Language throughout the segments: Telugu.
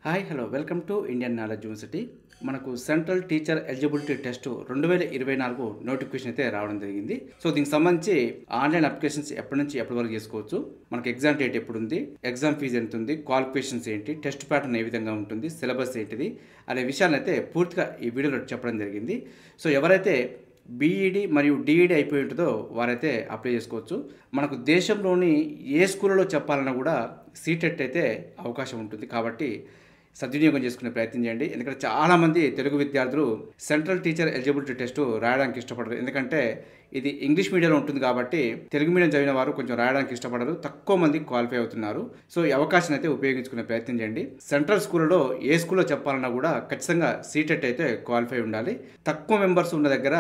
Hi hello welcome to Indian knowledge university. మనకు central teacher eligibility test 2024 notification అయితే రావడం జరిగింది. సో దీనికి సంబంధించి ఆన్లైన్ అప్లికేషన్స్ ఎప్పటి నుంచి ఎప్పటి వరకు చేసుకోవచ్చు, మనకు ఎగ్జామ్ డేట్ ఎప్పుడు ఉంది, ఎగ్జామ్ ఫీజు ఎంత ఉంది, క్వాలిఫికేషన్స్ ఏంటి, టెస్ట్ ప్యాటర్న్ ఏ విధంగా ఉంటుంది, సిలబస్ ఏంటిది అనే విషయాన్ని అయితే పూర్తిగా ఈ వీడియోలో చెప్పడం జరిగింది. సో ఎవరైతే బీఈడి మరియు డిఈడి అయిపోయి ఉంటుందో వారైతే అప్లై చేసుకోవచ్చు. మనకు దేశంలోని ఏ స్కూల్లో చెప్పాలన్నా కూడా సీటెట్ అయితే అవకాశం ఉంటుంది. కాబట్టి సద్వినియోగం చేసుకునే ప్రయత్నం చేయండి. ఎందుకంటే చాలామంది తెలుగు విద్యార్థులు సెంట్రల్ టీచర్ ఎలిజిబిలిటీ టెస్ట్ రాయడానికి ఇష్టపడరు. ఎందుకంటే ఇది ఇంగ్లీష్ మీడియంలో ఉంటుంది కాబట్టి తెలుగు మీడియం చదివిన వారు కొంచెం రాయడానికి ఇష్టపడరు, తక్కువ మంది క్వాలిఫై అవుతున్నారు. సో ఈ అవకాశం అయితే ఉపయోగించుకునే ప్రయత్నం చేయండి. సెంట్రల్ స్కూల్లో ఏ స్కూల్లో చెప్పాలన్నా కూడా ఖచ్చితంగా సీటెట్ అయితే క్వాలిఫై ఉండాలి. తక్కువ మెంబర్స్ ఉన్న దగ్గర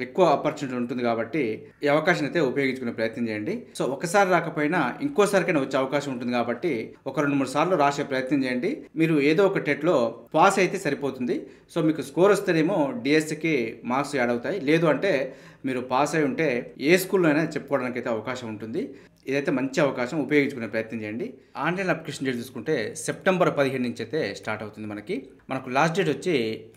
ఎక్కువ ఆపర్చునిటీ ఉంటుంది కాబట్టి ఈ అవకాశం అయితే ఉపయోగించుకునే ప్రయత్నం చేయండి. సో ఒకసారి రాకపోయినా ఇంకోసారికైనా వచ్చే అవకాశం ఉంటుంది కాబట్టి ఒక 2-3 సార్లు రాసే ప్రయత్నం చేయండి. మీరు ఏదో ఒక టెట్లో పాస్ అయితే సరిపోతుంది. సో మీకు స్కోర్ వస్తేనేమో డిఎస్సికి మార్క్స్ యాడ్ అవుతాయి. లేదు అంటే మీరు పాస్ అయి ఉంటే ఏ స్కూల్లో అయినా చెప్పుకోవడానికి అయితే అవకాశం ఉంటుంది. ఇదైతే మంచి అవకాశం, ఉపయోగించుకునే ప్రయత్నం చేయండి. ఆన్లైన్ అప్లికేషన్ డేట్ చూసుకుంటే సెప్టెంబర్ 15 నుంచి అయితే స్టార్ట్ అవుతుంది. మనకు లాస్ట్ డేట్ వచ్చి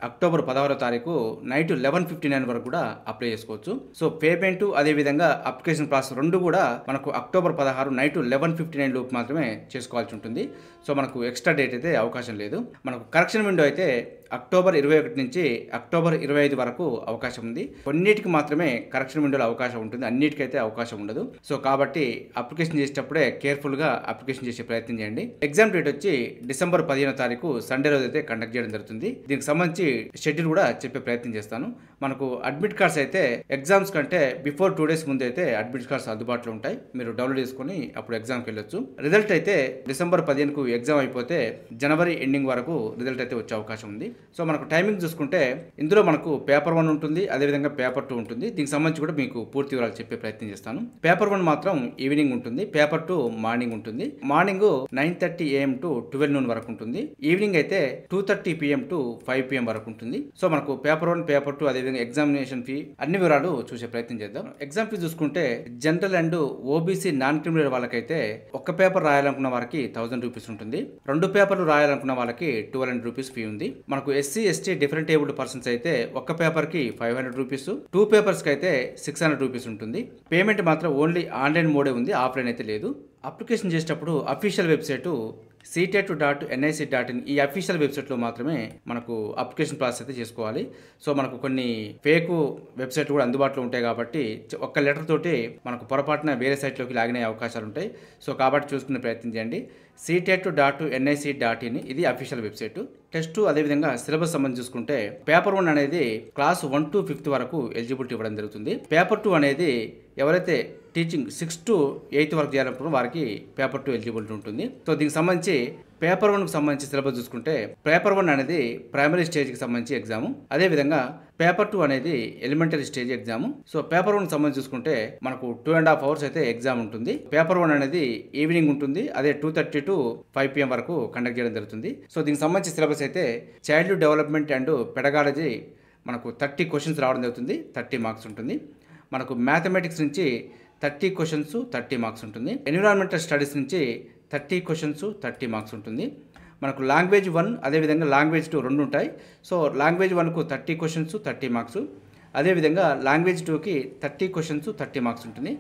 అక్టోబర్ 16వ తారీఖు నైట్ 11:59 వరకు కూడా అప్లై చేసుకోవచ్చు. సో పేమెంట్ అదేవిధంగా అప్లికేషన్ ప్రాసెస్ రెండు కూడా మనకు అక్టోబర్ 16 నైట్ 11:59 లోపు మాత్రమే చేసుకోవాల్సి ఉంటుంది. సో మనకు ఎక్స్ట్రా డేట్ అయితే అవకాశం లేదు. మనకు కరెక్షన్ విండో అయితే అక్టోబర్ 21 నుంచి అక్టోబర్ 25 వరకు అవకాశం ఉంది. కొన్నిటికి మాత్రమే కరెక్షన్ విండోలో అవకాశం ఉంటుంది, అన్నిటికైతే అవకాశం ఉండదు. సో కాబట్టి అప్లికేషన్ చేసేటప్పుడే కేర్ఫుల్గా అప్లికేషన్ చేసే ప్రయత్నం చేయండి. ఎగ్జామ్ డేట్ వచ్చి డిసెంబర్ 15వ తారీఖు సండే రోజు అయితే కండక్ట్ చేయడం జరుగుతుంది. దీనికి సంబంధించి షెడ్యూల్ కూడా చెప్పే ప్రయత్నం చేస్తాను. మనకు అడ్మిట్ కార్డ్స్ అయితే ఎగ్జామ్స్ కంటే బిఫోర్ 2 days ముందు అయితే అడ్మిట్ కార్డ్స్ అందుబాటులో ఉంటాయి. మీరు డౌన్లోడ్ చేసుకుని అప్పుడు ఎగ్జామ్కి వెళ్ళొచ్చు. రిజల్ట్ అయితే డిసెంబర్ 15కు ఎగ్జామ్ అయిపోతే జనవరి ఎండింగ్ వరకు రిజల్ట్ అయితే వచ్చే అవకాశం ఉంది. సో మనకు టైమింగ్ చూసుకుంటే ఇందులో మనకు పేపర్ 1 ఉంటుంది, అదేవిధంగా పేపర్ 2 ఉంటుంది. దీనికి సంబంధించి కూడా మీకు పూర్తి వివరాలు చెప్పే ప్రయత్నం చేస్తాను. పేపర్ 1 మాత్రం ఈవినింగ్ ఉంటుంది, పేపర్ 2 మార్నింగ్ ఉంటుంది. మార్నింగ్ 9:30 AM to 12 noon వరకు ఉంటుంది. ఈవినింగ్ అయితే 2:30 PM to 5 PM వరకు ఉంటుంది. సో మనకు పేపర్ 1, పేపర్ 2 అదేవిధంగా ఎగ్జామినేషన్ ఫీ అన్ని వివరాలు చూసే ప్రయత్నం చేద్దాం. ఎగ్జామ్ ఫీ చూసుకుంటే general and OBC non criminal వాళ్ళకైతే ఒక్క పేపర్ రాయాలనుకున్న వారికి 1000 రూపీస్ ఉంటుంది. 2 పేపర్లు రాయాలనుకున్న వాళ్ళకి 1200 రూపీస్ ఫీ ఉంది. మనకు SC ST different abled persons అయితే ఒక్క పేపర్కి 500 రూపీస్, 2 పేపర్స్కి అయితే 600 రూపీస్ ఉంటుంది. పేమెంట్ మాత్రం ఓన్లీ ఆన్లైన్ మోడే ఉంది, ఆఫ్లైన్ అయితే లేదు. అప్లికేషన్ చేసేటప్పుడు అఫీషియల్ వెబ్సైటు ctet.nic.in ఈ అఫీషియల్ వెబ్సైట్లో మాత్రమే మనకు అప్లికేషన్ ప్రాసెస్ అయితే చేసుకోవాలి. సో మనకు కొన్ని ఫేక్ వెబ్సైట్ కూడా అందుబాటులో ఉంటాయి కాబట్టి ఒక్క లెటర్ తోటి మనకు పొరపాటున వేరే సైట్లోకి లాగిన అవకాశాలు ఉంటాయి. సో కాబట్టి చూసుకునే ప్రయత్నం చేయండి. ctet.nic.in ఇది అఫీషియల్ వెబ్సైట్. టెస్ట్ అదేవిధంగా సిలబస్ సంబంధించి చూసుకుంటే పేపర్ 1 అనేది క్లాస్ 1 to 5th వరకు ఎలిజిబిలిటీ ఇవ్వడం జరుగుతుంది. పేపర్ 2 అనేది ఎవరైతే టీచింగ్ 6th to 8th వరకు చేయాలనుకున్న వారికి పేపర్ 2 ఎలిజిబిలిటీ ఉంటుంది. సో దీనికి సంబంధించి పేపర్ 1కు సంబంధించి సిలబస్ చూసుకుంటే పేపర్ 1 అనేది ప్రైమరీ స్టేజ్కి సంబంధించి ఎగ్జాము, అదేవిధంగా పేపర్ 2 అనేది elementary stage exam. So paper 1కి సంబంధించి చూసుకుంటే మనకు 2.5 hours అయితే ఎగ్జామ్ ఉంటుంది. పేపర్ 1 అనేది ఈవినింగ్ ఉంటుంది, అదే 2:30 to 5 PM వరకు కండక్ట్ చేయడం జరుగుతుంది. సో దీనికి సంబంధించి సిలబస్ అయితే చైల్డ్ డెవలప్మెంట్ అండ్ పెడగాలజీ మనకు 30 క్వశ్చన్స్ రావడం జరుగుతుంది, 30 మార్క్స్ ఉంటుంది. మనకు మ్యాథమెటిక్స్ నుంచి 30 క్వశ్చన్స్ 30 మార్క్స్ ఉంటుంది. ఎన్విరాన్మెంటల్ స్టడీస్ నుంచి 30 క్వశ్చన్స్ 30 మార్క్స్ ఉంటుంది. మనకు లాంగ్వేజ్ 1 అదేవిధంగా లాంగ్వేజ్ 2 రెండు ఉంటాయి. సో లాంగ్వేజ్ 1కు 30 క్వశ్చన్స్ 30 మార్క్స్, అదేవిధంగా లాంగ్వేజ్ 2కి 30 క్వశ్చన్స్ 30 మార్క్స్ ఉంటుంది.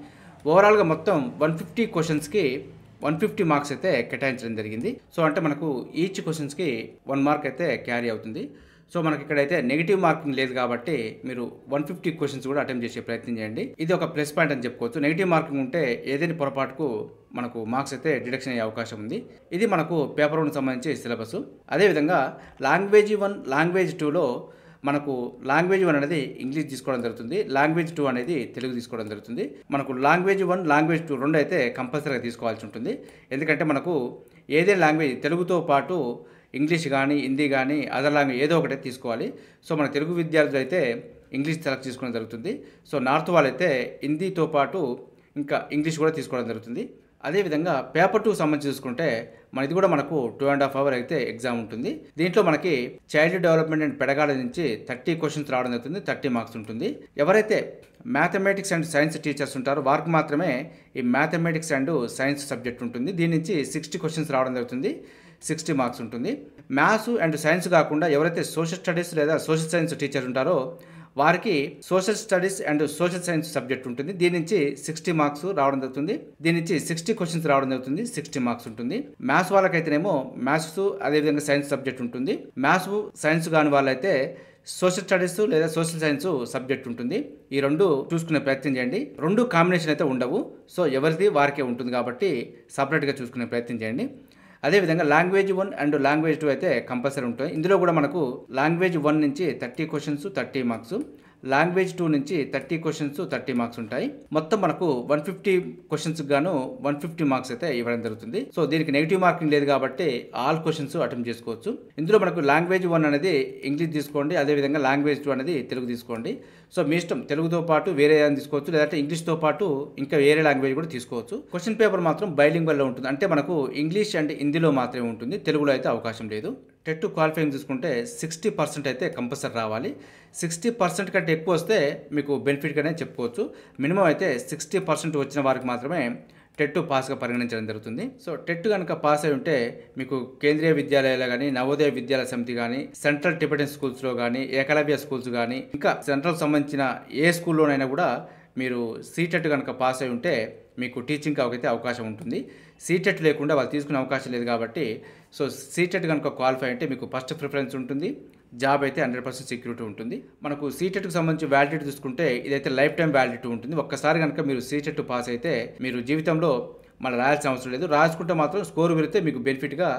ఓవరాల్గా మొత్తం 150 క్వశ్చన్స్కి 150 మార్క్స్ అయితే కేటాయించడం జరిగింది. సో అంటే మనకు ఈచ్ క్వశ్చన్స్కి 1 మార్క్ అయితే క్యారీ అవుతుంది. సో మనకి ఇక్కడైతే నెగిటివ్ మార్కింగ్ లేదు కాబట్టి మీరు 150 క్వశ్చన్స్ కూడా అటెంప్ట్ చేసే ప్రయత్నం చేయండి. ఇది ఒక ప్లస్ పాయింట్ అని చెప్పుకోవచ్చు. నెగిటివ్ మార్కింగ్ ఉంటే ఏదైనా పొరపాటుకు మనకు మార్క్స్ అయితే డిడక్షన్ అయ్యే అవకాశం ఉంది. ఇది మనకు పేపర్ 1కి సంబంధించి సిలబస్. అదేవిధంగా లాంగ్వేజ్ 1 లాంగ్వేజ్ 2లో మనకు లాంగ్వేజ్ 1 అనేది ఇంగ్లీష్ తీసుకోవడం జరుగుతుంది, లాంగ్వేజ్ 2 అనేది తెలుగు తీసుకోవడం జరుగుతుంది. మనకు లాంగ్వేజ్ 1 లాంగ్వేజ్ 2 రెండు అయితే కంపల్సరీగా తీసుకోవాల్సి ఉంటుంది. ఎందుకంటే మనకు ఏదైనా లాంగ్వేజ్ తెలుగుతో పాటు ఇంగ్లీష్ కానీ హిందీ కానీ అదర్ లాంగ్వేజ్ ఏదో ఒకటే తీసుకోవాలి. సో మన తెలుగు విద్యార్థులు అయితే ఇంగ్లీష్ సెలెక్ట్ చేసుకోవడం జరుగుతుంది. సో నార్త్ వాళ్ళైతే హిందీతో పాటు ఇంకా ఇంగ్లీష్ కూడా తీసుకోవడం జరుగుతుంది. అదేవిధంగా పేపర్ 2 సంబంధించి చూసుకుంటే ఇది కూడా మనకు 2.5 hours అయితే ఎగ్జామ్ ఉంటుంది. దీంట్లో మనకి చైల్డ్ డెవలప్మెంట్ అండ్ పెడగాలజీ నుంచి 30 క్వశ్చన్స్ రావడం జరుగుతుంది, 30 మార్క్స్ ఉంటుంది. ఎవరైతే మ్యాథమెటిక్స్ అండ్ సైన్స్ టీచర్స్ ఉంటారో వారికి మాత్రమే ఈ మ్యాథమెటిక్స్ అండ్ సైన్స్ సబ్జెక్ట్ ఉంటుంది. దీని నుంచి 60 క్వశ్చన్స్ రావడం జరుగుతుంది, 60 మార్క్స్ ఉంటుంది. మ్యాథ్స్ అండ్ సైన్స్ కాకుండా ఎవరైతే సోషల్ స్టడీస్ లేదా సోషల్ సైన్స్ టీచర్ ఉంటారో వారికి social studies and social science subject ఉంటుంది. దీని నుంచి 60 మార్క్స్ రావడం జరుగుతుంది. దీని నుంచి 60 క్వశ్చన్స్ రావడం జరుగుతుంది. 60 మార్క్స్ ఉంటుంది. మ్యాథ్స్ వాళ్ళకైతేనేమో మ్యాథ్స్ అదేవిధంగా సైన్స్ సబ్జెక్ట్ ఉంటుంది. మ్యాథ్స్ సైన్స్ కాని వాళ్ళైతే సోషల్ స్టడీస్ లేదా సోషల్ సైన్స్ సబ్జెక్ట్ ఉంటుంది. ఈ రెండు చూసుకునే ప్రయత్నం చేయండి. రెండు కాంబినేషన్ అయితే ఉండవు. సో ఎవరిది వారికే ఉంటుంది కాబట్టి సపరేట్గా చూసుకునే ప్రయత్నం చేయండి. అదేవిధంగా లాంగ్వేజ్ 1 అండ్ లాంగ్వేజ్ 2 అయితే కంపల్సరీ ఉంటాయి. ఇందులో కూడా మనకు లాంగ్వేజ్ 1 నుంచి 30 క్వశ్చన్స్ 30 మార్క్స్, లాంగ్వేజ్ 2 నుంచి 30 క్వశ్చన్స్ 30 మార్క్స్ ఉంటాయి. మొత్తం మనకు 150 క్వశ్చన్స్ గాను 150 మార్క్స్ అయితే ఇవ్వడం జరుగుతుంది. సో దీనికి నెగిటివ్ మార్కింగ్ లేదు కాబట్టి ఆల్ క్వశ్చన్స్ అటెంప్ట్ చేసుకోవచ్చు. ఇందులో మనకు లాంగ్వేజ్ 1 అనేది ఇంగ్లీష్ తీసుకోండి, అదేవిధంగా లాంగ్వేజ్ 2 అనేది తెలుగు తీసుకోండి. సో మీ ఇష్టం, తెలుగుతో పాటు వేరే ఏదైనా తీసుకోవచ్చు, లేదంటే ఇంగ్లీష్తో పాటు ఇంకా వేరే లాంగ్వేజ్ కూడా తీసుకోవచ్చు. క్వశ్చన్ పేపర్ మాత్రం బైలింగ్వల్లో ఉంటుంది, అంటే మనకు ఇంగ్లీష్ అండ్ హిందీలో మాత్రమే ఉంటుంది, తెలుగులో అయితే అవకాశం లేదు. టెట్ క్వాలిఫైయింగ్ చూసుకుంటే 60% అయితే కంపల్సరీ రావాలి. 60% కంటే ఎక్కువ వస్తే మీకు బెనిఫిట్గానే చెప్పుకోవచ్చు. మినిమం అయితే 60% వచ్చిన వారికి మాత్రమే టెట్ పాస్గా పరిగణించడం జరుగుతుంది. సో టెట్ కనుక పాస్ అయి ఉంటే మీకు కేంద్రీయ విద్యాలయాలు కానీ, నవోదయ విద్యాలయ సమితి కానీ, సెంట్రల్ టిబెటన్ స్కూల్స్లో కానీ, ఏకలవ్య స్కూల్స్ కానీ, ఇంకా సెంట్రల్ సంబంధించిన ఏ స్కూల్లోనైనా కూడా మీరు సీటెట్ కనుక పాస్ అయి ఉంటే మీకు టీచింగ్ అయితే అవకాశం ఉంటుంది. సీటెట్ లేకుండా వాళ్ళు తీసుకునే అవకాశం లేదు కాబట్టి సో సీటెట్ కనుక క్వాలిఫై అంటే మీకు ఫస్ట్ ప్రిఫరెన్స్ ఉంటుంది. జాబ్ అయితే 100% సెక్యూరిటీ ఉంటుంది. మనకు సీటెట్కి సంబంధించి వ్యాలిడిటీ చూసుకుంటే ఇదైతే లైఫ్ టైం వ్యాలిడిటీ ఉంటుంది. ఒక్కసారి కనుక మీరు సీటెట్ పాస్ అయితే మీరు జీవితంలో మళ్ళీ రాయాల్సిన అవసరం లేదు. రాసుకుంటే మాత్రం స్కోర్ పెరిగితే మీకు బెనిఫిట్గా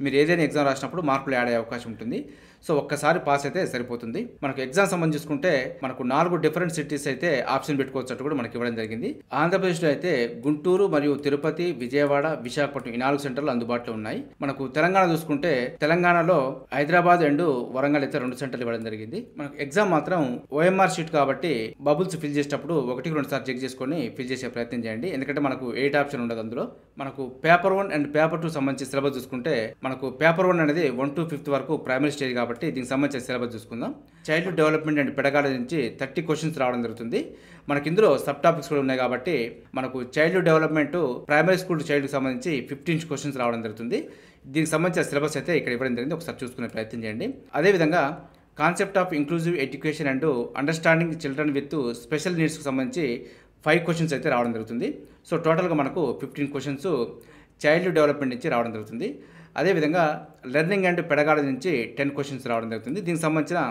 మీరు ఏదైనా ఎగ్జామ్ రాసినప్పుడు మార్కులు యాడ్ అయ్యే అవకాశం ఉంటుంది. సో ఒక్కసారి పాస్ అయితే సరిపోతుంది. మనకు ఎగ్జామ్ సంబంధించి చూసుకుంటే మనకు 4 డిఫరెంట్ సిటీస్ అయితే ఆప్షన్ పెట్టుకోవచ్చు కూడా మనకి ఇవ్వడం జరిగింది. ఆంధ్రప్రదేశ్లో అయితే గుంటూరు మరియు తిరుపతి, విజయవాడ, విశాఖపట్నం ఈ 4 సెంటర్లు అందుబాటులో ఉన్నాయి. మనకు తెలంగాణ చూసుకుంటే తెలంగాణలో హైదరాబాద్ అండ్ వరంగల్ అయితే 2 సెంటర్లు ఇవ్వడం జరిగింది. మనకు ఎగ్జామ్ మాత్రం ఓఎంఆర్ షీట్ కాబట్టి బబుల్స్ ఫిల్ చేసేటప్పుడు 1-2 సార్లు చెక్ చేసుకొని ఫిల్ చేసే ప్రయత్నం చేయండి. ఎందుకంటే మనకు 8 ఆప్షన్ ఉండదు అందులో. మనకు పేపర్ 1 అండ్ పేపర్ 2 సంబంధించి సిలబస్ చూసుకుంటే మనకు పేపర్ 1 అనేది 1 to 5th వరకు ప్రైమరీ స్టేజ్ కాబట్టి దీనికి సంబంధించిన సిలబస్ చూసుకుందాం. చైల్డ్ డెవలప్మెంట్ అండ్ పెడగాలజీ నుంచి 30 క్వశ్చన్స్ రావడం జరుగుతుంది. మనకి ఇందులో సబ్ టాపిక్స్ కూడా ఉన్నాయి కాబట్టి మనకు చైల్డ్ డెవలప్మెంట్ ప్రైమరీ స్కూల్ చైల్డ్కి సంబంధించి 15 క్వశ్చన్స్ రావడం జరుగుతుంది. దీనికి సంబంధించిన సిలబస్ అయితే ఇక్కడ ఇవ్వడం జరిగింది. ఒకసారి చూసుకునే ప్రయత్నం చేయండి. అదేవిధంగా concept of inclusive education and understanding children with special నీడ్స్కి సంబంధించి 5 క్వశ్చన్స్ అయితే రావడం జరుగుతుంది. సో టోటల్గా మనకు 15 క్వశ్చన్స్ చైల్డ్ డెవలప్మెంట్ నుంచి రావడం జరుగుతుంది. అదేవిధంగా లెర్నింగ్ అండ్ పెడగాలజీ నుంచి 10 క్వశ్చన్స్ రావడం జరుగుతుంది. దీనికి సంబంధించిన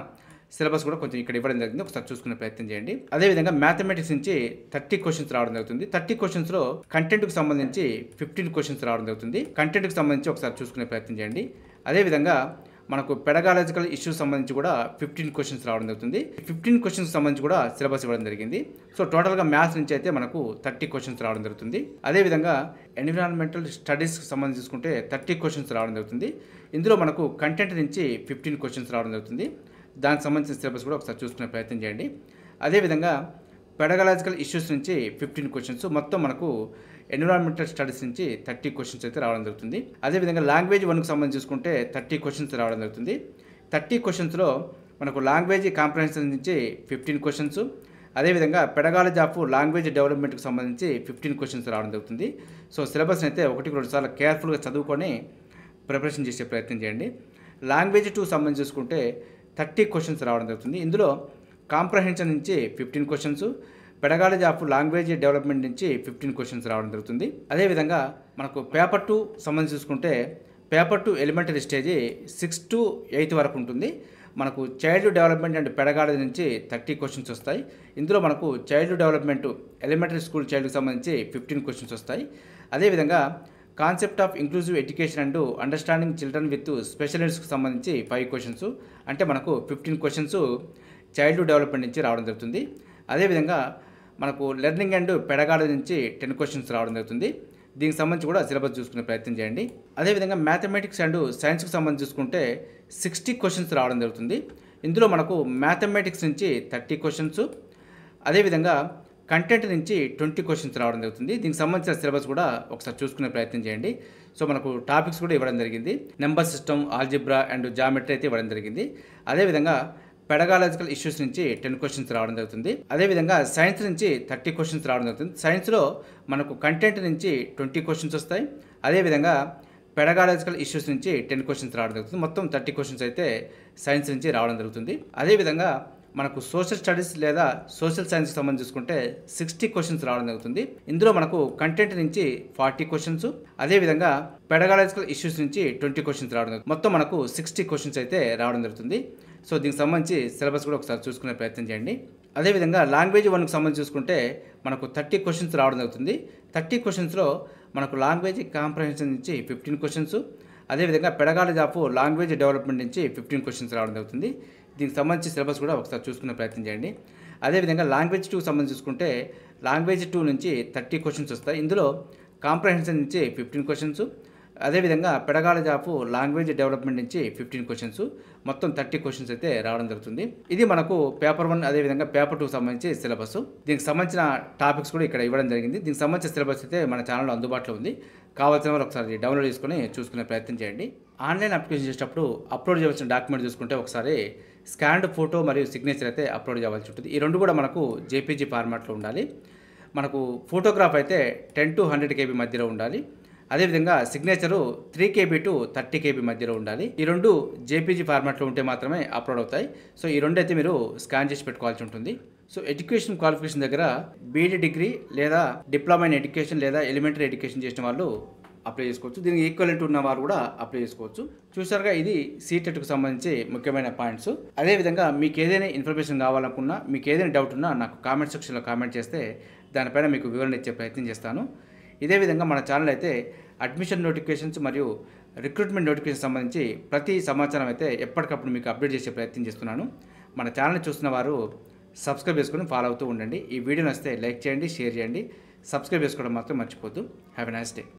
సిలబస్ కూడా కొంచెం ఇక్కడ ఇవ్వడం జరిగింది. ఒకసారి చూసుకునే ప్రయత్నం చేయండి. అదేవిధంగా మ్యాథమెటిక్స్ నుంచి 30 క్వశ్చన్స్ రావడం జరుగుతుంది. 30 క్వశ్చన్స్లో కంటెంట్కి సంబంధించి 15 క్వశ్చన్స్ రావడం జరుగుతుంది. కంటెంట్కి సంబంధించి ఒకసారి చూసుకునే ప్రయత్నం చేయండి. అదేవిధంగా మనకు పెడగాలజికల్ ఇష్యూస్ సంబంధించి కూడా 15 క్వశ్చన్స్ రావడం జరుగుతుంది. 15 క్వశ్చన్స్ సంబంధించి కూడా సిలబస్ ఇవ్వడం జరిగింది. సో టోటల్గా మ్యాథ్స్ నుంచి అయితే మనకు 30 క్వశ్చన్స్ రావడం జరుగుతుంది. అదేవిధంగా ఎన్విరాన్మెంటల్ స్టడీస్కి సంబంధించి చూసుకుంటే 30 క్వశ్చన్స్ రావడం జరుగుతుంది. ఇందులో మనకు కంటెంట్ నుంచి 15 క్వశ్చన్స్ రావడం జరుగుతుంది. దానికి సంబంధించిన సిలబస్ కూడా ఒకసారి చూసుకునే ప్రయత్నం చేయండి. అదేవిధంగా పెడగాలజికల్ ఇష్యూస్ నుంచి 15 క్వశ్చన్స్, మొత్తం మనకు ఎన్విరాన్మెంటల్ స్టడీస్ నుంచి 30 క్వశ్చన్స్ అయితే రావడం జరుగుతుంది. అదేవిధంగా లాంగ్వేజ్ 1కి సంబంధించి చూసుకుంటే 30 క్వశ్చన్స్ రావడం జరుగుతుంది. 30 క్వశ్చన్స్లో మనకు లాంగ్వేజ్ కాంప్రహెన్షన్ నుంచి 15 క్వశ్చన్స్, అదేవిధంగా పెడగాలజీ ఆఫ్ లాంగ్వేజ్ డెవలప్మెంట్కి సంబంధించి 15 క్వశ్చన్స్ రావడం జరుగుతుంది. సో సిలబస్ని అయితే 1-2 సార్లు కేర్ఫుల్గా చదువుకొని ప్రిపరేషన్ చేసే ప్రయత్నం చేయండి. లాంగ్వేజ్ 2 సంబంధించి చూసుకుంటే 30 క్వశ్చన్స్ రావడం జరుగుతుంది. ఇందులో కాంప్రహెన్షన్ నుంచి 15 questions, pedagogy of language development నుంచి 15 క్వశ్చన్స్ రావడం జరుగుతుంది. అదేవిధంగా మనకు పేపర్ 2 సంబంధించి చూసుకుంటే పేపర్ 2 ఎలిమెంటరీ స్టేజ్ 6 to 8 వరకు ఉంటుంది. మనకు చైల్డ్ డెవలప్మెంట్ అండ్ పెడగాలజీ నుంచి 30 క్వశ్చన్స్ వస్తాయి. ఇందులో మనకు చైల్డ్ డెవలప్మెంట్ ఎలిమెంటరీ స్కూల్ చైల్డ్కి సంబంధించి 15 క్వశ్చన్స్ వస్తాయి. అదేవిధంగా concept of inclusive education and understanding children with special నీడ్స్కి సంబంధించి 5 క్వశ్చన్స్, అంటే మనకు 15 క్వశ్చన్స్ చైల్డ్ డెవలప్మెంట్ నుంచి రావడం జరుగుతుంది. అదేవిధంగా మనకు లెర్నింగ్ అండ్ పెడగాలజీ నుంచి 10 క్వశ్చన్స్ రావడం జరుగుతుంది. దీనికి సంబంధించి కూడా సిలబస్ చూసుకునే ప్రయత్నం చేయండి. అదేవిధంగా మ్యాథమెటిక్స్ అండ్ సైన్స్కి సంబంధించి చూసుకుంటే 60 క్వశ్చన్స్ రావడం జరుగుతుంది. ఇందులో మనకు మ్యాథమెటిక్స్ నుంచి 30 క్వశ్చన్స్, అదేవిధంగా కంటెంట్ నుంచి 20 క్వశ్చన్స్ రావడం జరుగుతుంది. దీనికి సంబంధించిన సిలబస్ కూడా ఒకసారి చూసుకునే ప్రయత్నం చేయండి. సో మనకు టాపిక్స్ కూడా ఇవ్వడం జరిగింది. Number system, algebra and geometry అయితే ఇవ్వడం జరిగింది. అదేవిధంగా పెడగాలజికల్ ఇష్యూస్ నుంచి 10 క్వశ్చన్స్ రావడం జరుగుతుంది. అదేవిధంగా సైన్స్ నుంచి 30 క్వశ్చన్స్ రావడం జరుగుతుంది. సైన్స్లో మనకు కంటెంట్ నుంచి 20 క్వశ్చన్స్ వస్తాయి. అదేవిధంగా పెడగాలజికల్ ఇష్యూస్ నుంచి 10 క్వశ్చన్స్ రావడం జరుగుతుంది. మొత్తం 30 క్వశ్చన్స్ అయితే సైన్స్ నుంచి రావడం జరుగుతుంది. అదేవిధంగా మనకు సోషల్ స్టడీస్ లేదా సోషల్ సైన్స్కి సంబంధించి చూసుకుంటే 60 క్వశ్చన్స్ రావడం జరుగుతుంది. ఇందులో మనకు కంటెంట్ నుంచి 40 క్వశ్చన్స్, అదేవిధంగా పెడగాలజికల్ ఇష్యూస్ నుంచి 20 క్వశ్చన్స్ రావడం జరుగుతుంది. మొత్తం మనకు 60 క్వశ్చన్స్ అయితే రావడం జరుగుతుంది. సో దీనికి సంబంధించి సిలబస్ కూడా ఒకసారి చూసుకునే ప్రయత్నం చేయండి. అదేవిధంగా లాంగ్వేజ్ 1కి సంబంధించి చూసుకుంటే మనకు 30 క్వశ్చన్స్ రావడం జరుగుతుంది. 30 క్వశ్చన్స్లో మనకు లాంగ్వేజ్ కాంప్రహెన్షన్ నుంచి 15 క్వశ్చన్స్, అదేవిధంగా పెడగాలజీ ఆఫ్ లాంగ్వేజ్ డెవలప్మెంట్ నుంచి 15 క్వశ్చన్స్ రావడం జరుగుతుంది. దీనికి సంబంధించి సిలబస్ కూడా ఒకసారి చూసుకునే ప్రయత్నం చేయండి. అదేవిధంగా లాంగ్వేజ్ 2కి సంబంధించి చూసుకుంటే లాంగ్వేజ్ 2 నుంచి 30 క్వశ్చన్స్ వస్తాయి. ఇందులో కాంప్రహెన్షన్ నుంచి 15 క్వశ్చన్స్, అదేవిధంగా పెడగాలజీ ఆఫ్ లాంగ్వేజ్ డెవలప్మెంట్ నుంచి 15 క్వశ్చన్స్, మొత్తం 30 క్వశ్చన్స్ అయితే రావడం జరుగుతుంది. ఇది మనకు పేపర్ 1 అదేవిధంగా పేపర్ 2 సంబంధించి సిలబస్. దీనికి సంబంధించిన టాపిక్స్ కూడా ఇక్కడ ఇవ్వడం జరిగింది. దీనికి సంబంధించిన సిలబస్ అయితే మన ఛానల్లో అందుబాటులో ఉంది. కావాల్సిన వాళ్ళు ఒకసారి డౌన్లోడ్ చేసుకొని చూసుకునే ప్రయత్నం చేయండి. ఆన్లైన్ అప్లికేషన్ చేసేటప్పుడు అప్లోడ్ చేయవలసిన డాక్యుమెంట్ చూసుకుంటే ఒకసారి స్కాన్డ్ ఫోటో మరియు సిగ్నేచర్ అయితే అప్లోడ్ చేయాల్సి ఉంటుంది. ఈ రెండు కూడా మనకు జేపీజీ ఫార్మాట్లో ఉండాలి. మనకు ఫోటోగ్రాఫ్ అయితే 10 to 100 KB మధ్యలో ఉండాలి. అదేవిధంగా సిగ్నేచరు 3 KB to 30 KB మధ్యలో ఉండాలి. ఈ రెండు జేపీజీ ఫార్మాట్లో ఉంటే మాత్రమే అప్లోడ్ అవుతాయి. సో ఈ రెండు అయితే మీరు స్కాన్ చేసి పెట్టుకోవాల్సి ఉంటుంది. సో ఎడ్యుకేషన్ క్వాలిఫికేషన్ దగ్గర బీఈడీ డిగ్రీ లేదా డిప్లొమా ఇన్ ఎడ్యుకేషన్ లేదా ఎలిమెంటరీ ఎడ్యుకేషన్ చేసిన వాళ్ళు అప్లై చేసుకోవచ్చు. దీనికి ఈక్వలెంట్ ఉన్న వారు కూడా అప్లై చేసుకోవచ్చు. చూసారుగా, ఇది సీటెట్కు సంబంధించి ముఖ్యమైన పాయింట్స్. అదేవిధంగా మీకు ఏదైనా ఇన్ఫర్మేషన్ కావాలనుకున్నా, మీకు ఏదైనా డౌట్ ఉన్నా నాకు కామెంట్ సెక్షన్లో కామెంట్ చేస్తే దానిపైన మీకు వివరణ ఇచ్చే ప్రయత్నం చేస్తాను. ఇదే విధంగా మన ఛానల్ అయితే అడ్మిషన్ నోటిఫికేషన్స్ మరియు రిక్రూట్మెంట్ నోటిఫికేషన్ సంబంధించి ప్రతి సమాచారం అయితే ఎప్పటికప్పుడు మీకు అప్డేట్ చేసే ప్రయత్నం చేస్తున్నాను. మన ఛానల్ని చూస్తున్న వారు సబ్స్క్రైబ్ చేసుకొని ఫాలో అవుతూ ఉండండి. ఈ వీడియో నచ్చితే లైక్ చేయండి, షేర్ చేయండి, సబ్స్క్రైబ్ చేసుకోవడం మాత్రం మర్చిపోద్దు. Have a nice day.